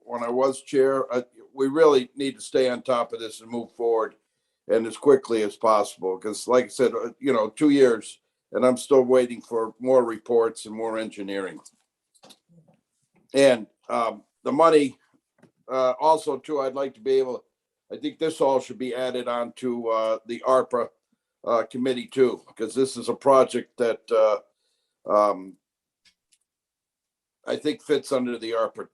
when I was chair, we really need to stay on top of this and move forward and as quickly as possible. Because like I said, 2 years and I'm still waiting for more reports and more engineering. And the money also too, I'd like to be able, I think this all should be added on to the ARPA committee too, because this is a project that I think fits under the ARPA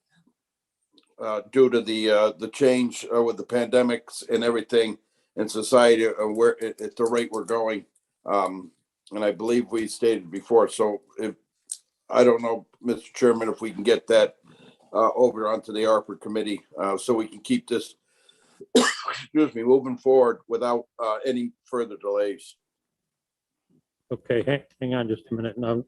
due to the change with the pandemics and everything in society where at the rate we're going. And I believe we stated before. So I don't know, Mr. Chairman, if we can get that over onto the ARPA committee so we can keep this, moving forward without any further delays. Okay, hang on just a minute now.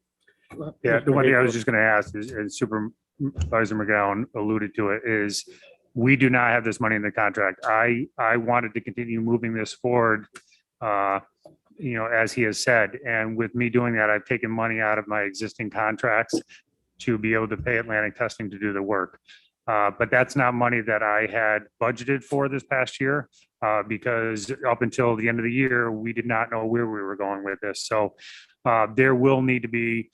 Yeah, the one thing I was just going to ask is, and Supervisor McGowan alluded to it, is we do not have this money in the contract. I wanted to continue moving this forward, as he has said. And with me doing that, I've taken money out of my existing contracts to be able to pay Atlantic Testing to do the work. But that's not money that I had budgeted for this past year. because up until the end of the year, we did not know where we were going with this. So there will need to be,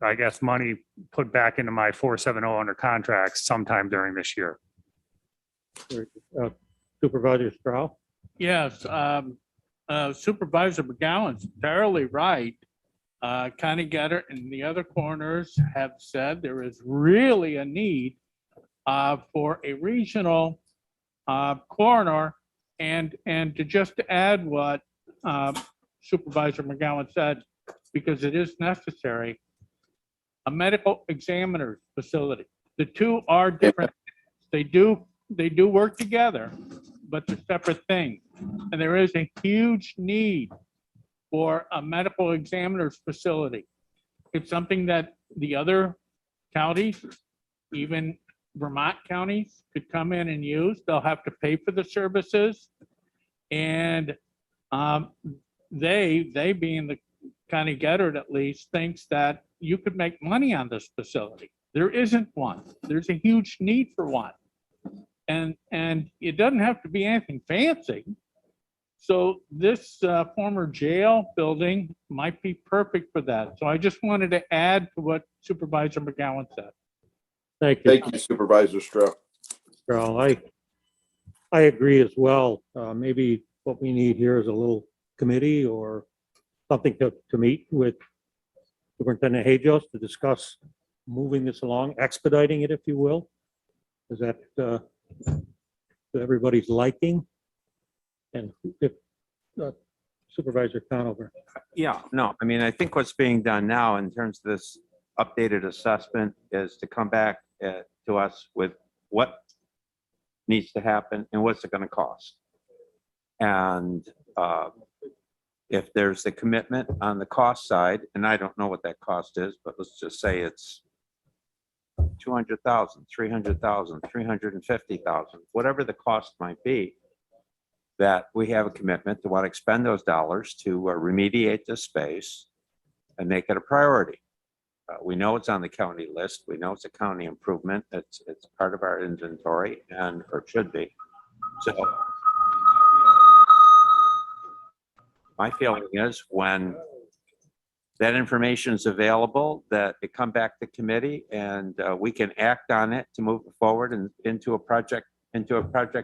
I guess, money put back into my 470 under contract sometime during this year. Supervisor Strauss? Yes, Supervisor McGowan's entirely right. Connie Getter and the other coroners have said there is really a need for a regional coroner. And to just add what Supervisor McGowan said, because it is necessary, a medical examiner's facility. The two are different. They do work together, but they're separate things. And there is a huge need for a medical examiner's facility. It's something that the other counties, even Vermont counties, could come in and use. They'll have to pay for the services. And they being the County Getter at least, thinks that you could make money on this facility. There isn't one. There's a huge need for one. And it doesn't have to be anything fancy. So this former jail building might be perfect for that. So I just wanted to add to what Supervisor McGowan said. Thank you. Thank you, Supervisor Strauss. Strauss. I agree as well. Maybe what we need here is a little committee or something to meet with Superintendent Hajos to discuss moving this along, expediting it, if you will. Is that to everybody's liking? And if Supervisor Conover. Yeah, no, I mean, I think what's being done now in terms of this updated assessment is to come back to us with what needs to happen and what's it going to cost. And if there's a commitment on the cost side, and I don't know what that cost is, but let's just say it's 200,000, 300,000, 350,000, whatever the cost might be, that we have a commitment to want to expend those dollars to remediate this space and make it a priority. We know it's on the county list. We know it's a county improvement. It's part of our inventory, and or it should be. So my feeling is when that information is available, that it come back to committee and we can act on it to move it forward and into a project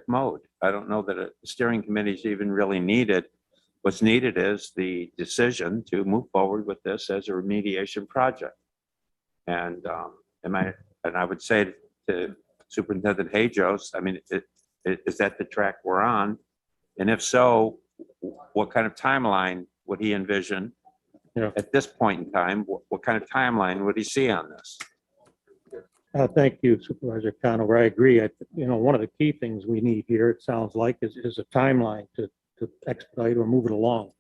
mode. I don't know that a steering committee is even really needed. What's needed is the decision to move forward with this as a remediation project. And I would say to Superintendent Hajos, I mean, is that the track we're on? And if so, what kind of timeline would he envision? Yeah. At this point in time, what kind of timeline would he see on this? Thank you, Supervisor Conover. I agree. One of the key things we need here, it sounds like, is a timeline to expedite or move it along.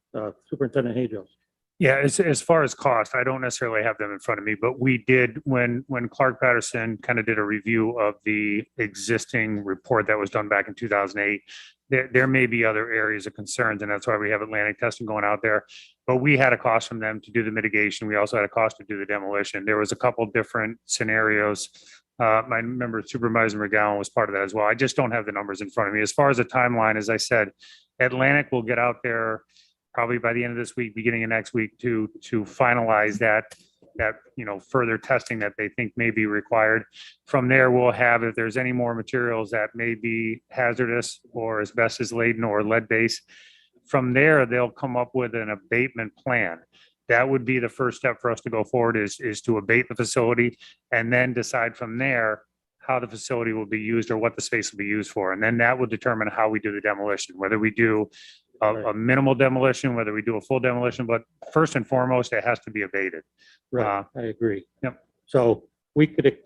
Superintendent Hajos. Yeah, as far as cost, I don't necessarily have them in front of me, but we did, when Clark Patterson kind of did a review of the existing report that was done back in 2008, there may be other areas of concerns, and that's why we have Atlantic testing going out there. But we had a cost from them to do the mitigation. We also had a cost to do the demolition. There was a couple different scenarios. I remember Supervisor McGowan was part of that as well. I just don't have the numbers in front of me. As far as the timeline, as I said, Atlantic will get out there probably by the end of this week, beginning of next week, to finalize that further testing that they think may be required. From there, we'll have, if there's any more materials that may be hazardous or asbestos laden or lead based, from there, they'll come up with an abatement plan. That would be the first step for us to go forward, is to abate the facility and then decide from there how the facility will be used or what the space will be used for. And then that will determine how we do the demolition, whether we do a minimal demolition, whether we do a full demolition, but first and foremost, it has to be abated. Right, I agree. Yep. So we could,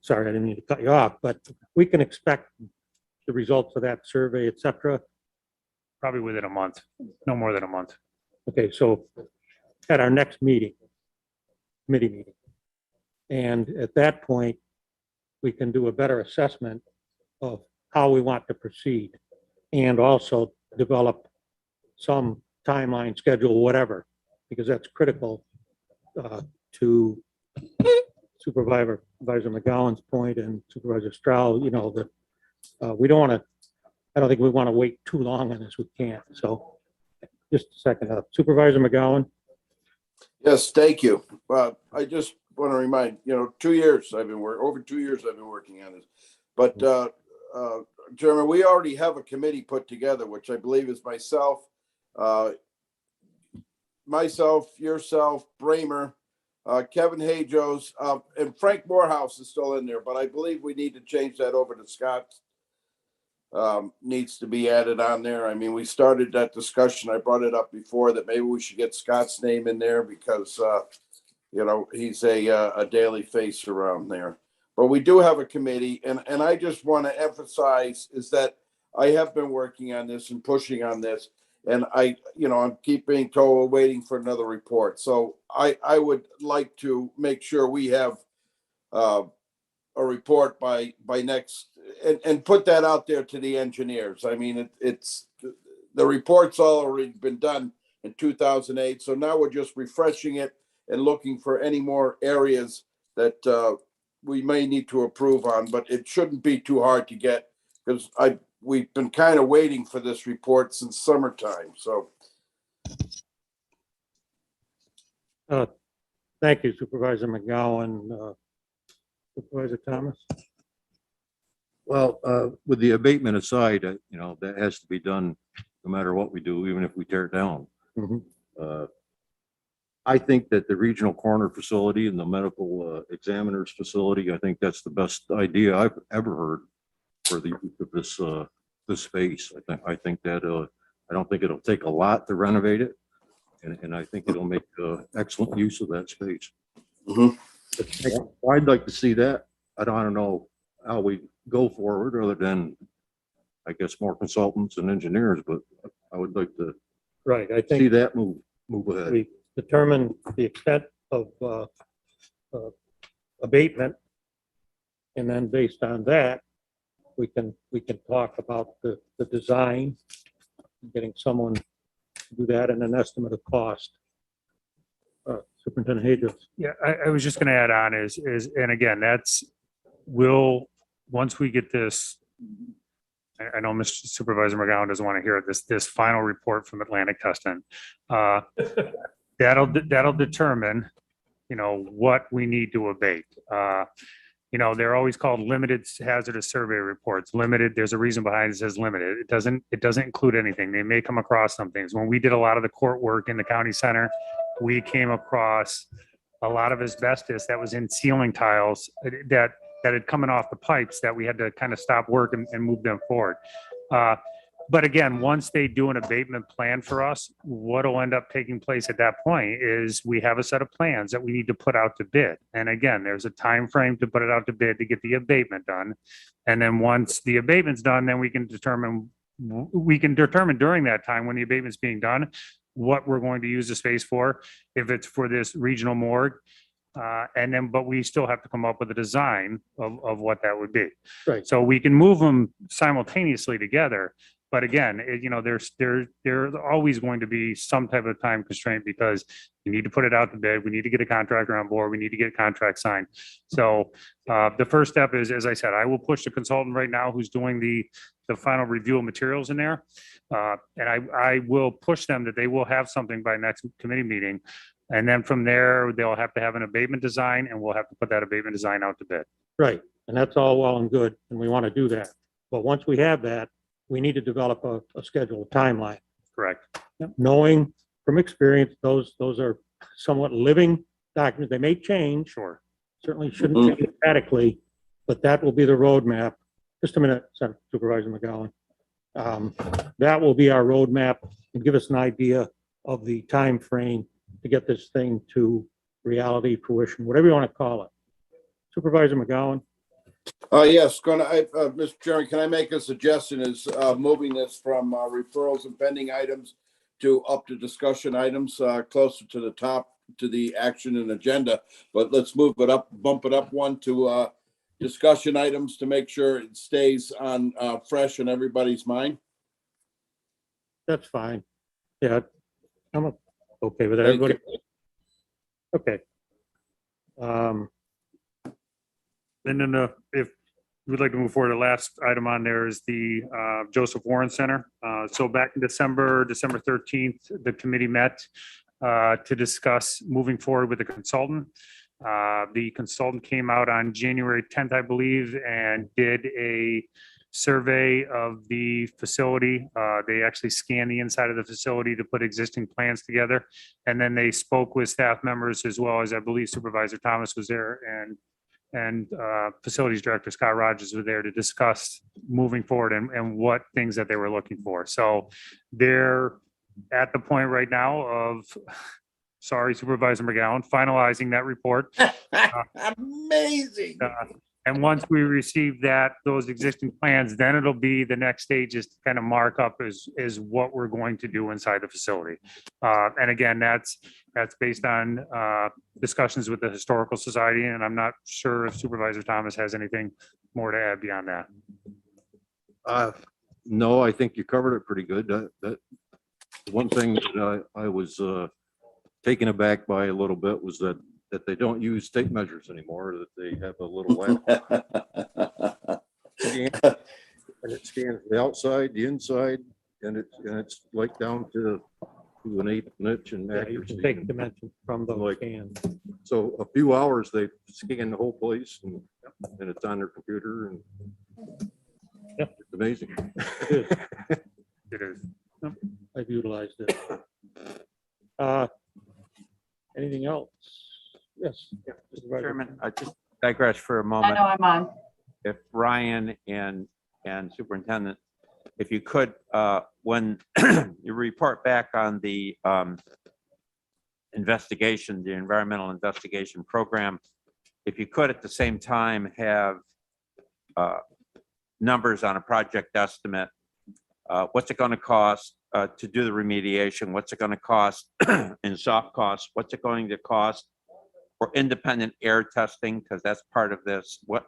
sorry, I didn't mean to cut you off, but we can expect the results of that survey, et cetera. Probably within a month, no more than a month. Okay, so at our next meeting, committee meeting, and at that point, we can do a better assessment of how we want to proceed and also develop some timeline, schedule, whatever, because that's critical to Supervisor McGowan's point and Supervisor Stroud, that we don't want to I don't think we want to wait too long on this. We can't. So just a second. Supervisor McGowan? Yes, thank you. I just want to remind, 2 years over 2 years I've been working on this. But, Chairman, we already have a committee put together, which I believe is myself, yourself, Bramer, Kevin Hajos, and Frank Morehouse is still in there, but I believe we need to change that over to Scott. Needs to be added on there. I mean, we started that discussion. I brought it up before that maybe we should get Scott's name in there because, he's a daily face around there. But we do have a committee, and I just want to emphasize is that I have been working on this and pushing on this, and I'm keep being told we're waiting for another report. So I would like to make sure we have a report by next, and put that out there to the engineers. I mean, it's the report's already been done in 2008, so now we're just refreshing it and looking for any more areas that we may need to approve on, but it shouldn't be too hard to get because we've been kind of waiting for this report since summertime. So Thank you, Supervisor McGowan. Supervisor Thomas? Well, with the abatement aside, that has to be done no matter what we do, even if we tear it down. Mhm. I think that the regional coroner facility and the medical examiner's facility, I think that's the best idea I've ever heard for the use of this space. I think that I don't think it'll take a lot to renovate it, and I think it'll make excellent use of that space. I'd like to see that. I don't know how we go forward other than, I guess, more consultants and engineers, but I would like to Right. I see think that move ahead. we determine the extent of abatement. And then based on that, we can talk about the design, getting someone to do that and an estimate of cost. Superintendent Hajos. Yeah, I was just going to add on and again, once we get this, I know Mr. Supervisor McGowan doesn't want to hear it, this final report from Atlantic Tustin. That'll determine, what we need to abate. They're always called limited hazardous survey reports. Limited, there's a reason behind it says limited. It doesn't include anything. They may come across some things. When we did a lot of the court work in the county center, we came across a lot of asbestos that was in ceiling tiles that had coming off the pipes that we had to kind of stop work and move them forward. But again, once they do an abatement plan for us, what will end up taking place at that point is we have a set of plans that we need to put out to bid. And again, there's a time frame to put it out to bid to get the abatement done. And then once the abatement's done, then we can determine during that time when the abatement's being done, what we're going to use the space for, if it's for this regional morgue. But we still have to come up with a design of what that would be. Right. So we can move them simultaneously together. But again, there's always going to be some type of time constraint because we need to put it out to bid. We need to get a contractor on board. We need to get a contract signed. So the first step is, as I said, I will push the consultant right now who's doing the final review of materials in there. And I will push them that they will have something by next committee meeting. And then from there, they'll have to have an abatement design and we'll have to put that abatement design out to bid. Right. And that's all well and good. And we want to do that. But once we have that, we need to develop a schedule, a timeline. Correct. Knowing from experience, those are somewhat living documents. They may change. Sure. Certainly shouldn't change dramatically, but that will be the roadmap. Just a minute, Supervisor McGowan. That will be our roadmap and give us an idea of the time frame to get this thing to reality, fruition, whatever you want to call it. Supervisor McGowan. Yes, Mr. Chairman, can I make a suggestion is moving this from referrals and pending items to up to discussion items closer to the top to the action and agenda, but let's move it up, bump it up one to discussion items to make sure it stays on fresh in everybody's mind. That's fine. Yeah, I'm okay with that. Thank Everybody. you. Okay. And then if we'd like to move forward. The last item on there is the Joseph Warren Center. So back in December 13th, the committee met to discuss moving forward with the consultant. The consultant came out on January 10th, I believe, and did a survey of the facility. They actually scanned the inside of the facility to put existing plans together. And then they spoke with staff members as well as, I believe, Supervisor Thomas was there and Facilities Director Scott Rogers were there to discuss moving forward and what things that they were looking for. So they're at the point right now of, sorry, Supervisor McGowan, finalizing that report. Amazing. And once we receive those existing plans, then it'll be the next stage is to kind of mark up is what we're going to do inside the facility. And again, that's based on discussions with the Historical Society, and I'm not sure if Supervisor Thomas has anything more to add beyond that. No, I think you covered it pretty good. That one thing that I was taken aback by a little bit was that they don't use tape measures anymore, that they have a little scan, and it scans the outside, the inside, and it's like down to an eighth inch in Yeah, you can accuracy. take dimensions from those Like- scans. So a few hours, they scan the whole place and it's on their computer and Yeah. it's amazing. It is. It is. I've utilized it. Anything else? Yes. yeah, Supervisor. Chairman, I just digress for a I moment. know I'm on. If Ryan and Superintendent, if you could, when you report back on the investigation, the environmental investigation program, if you could at the same time have numbers on a project estimate, what's it going to cost to do the remediation? What's it going to cost in soft costs? What's it going to cost for independent air testing? Because that's part of this. What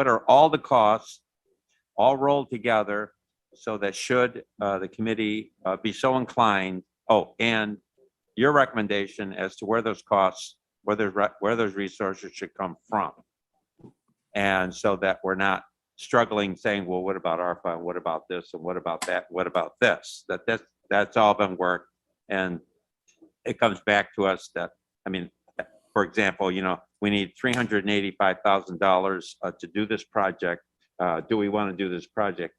are all the costs all rolled together so that should the committee be so inclined, and your recommendation as to where those costs, where those resources should come from. And so that we're not struggling saying, well, what about ARPA? And what about this? And what about that? What about this? That's all been worked. And it comes back to us that, I mean, for example, we need $385,000 to do this project. Do we want to do this project?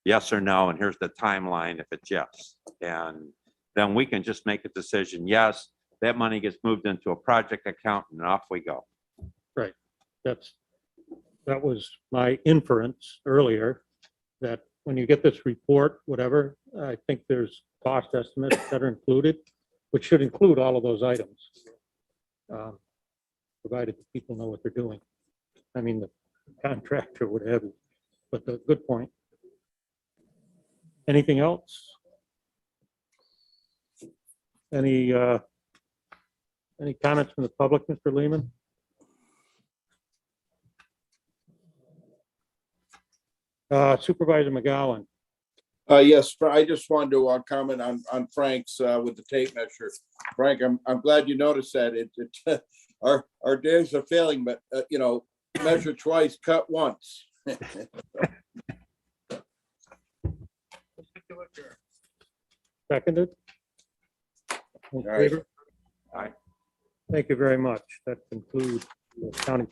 Yes or no? And here's the timeline if it's yes. And then we can just make a decision. Yes, that money gets moved into a project account and off we go. Right. That was my inference earlier, that when you get this report, whatever, I think there's cost estimates that are included, which should include all of those items. Provided the people know what they're doing. I mean, the contractor would have, but the good point. Anything else? Any comments from the public, Mr. Lehman? Supervisor McGowan. Yes, I just wanted to comment on Frank's with the tape measure. Frank, I'm glad you noticed that. Our days are failing, but measure twice, cut once. Seconded? In All right. favor? Aye. Thank you very much. That concludes the county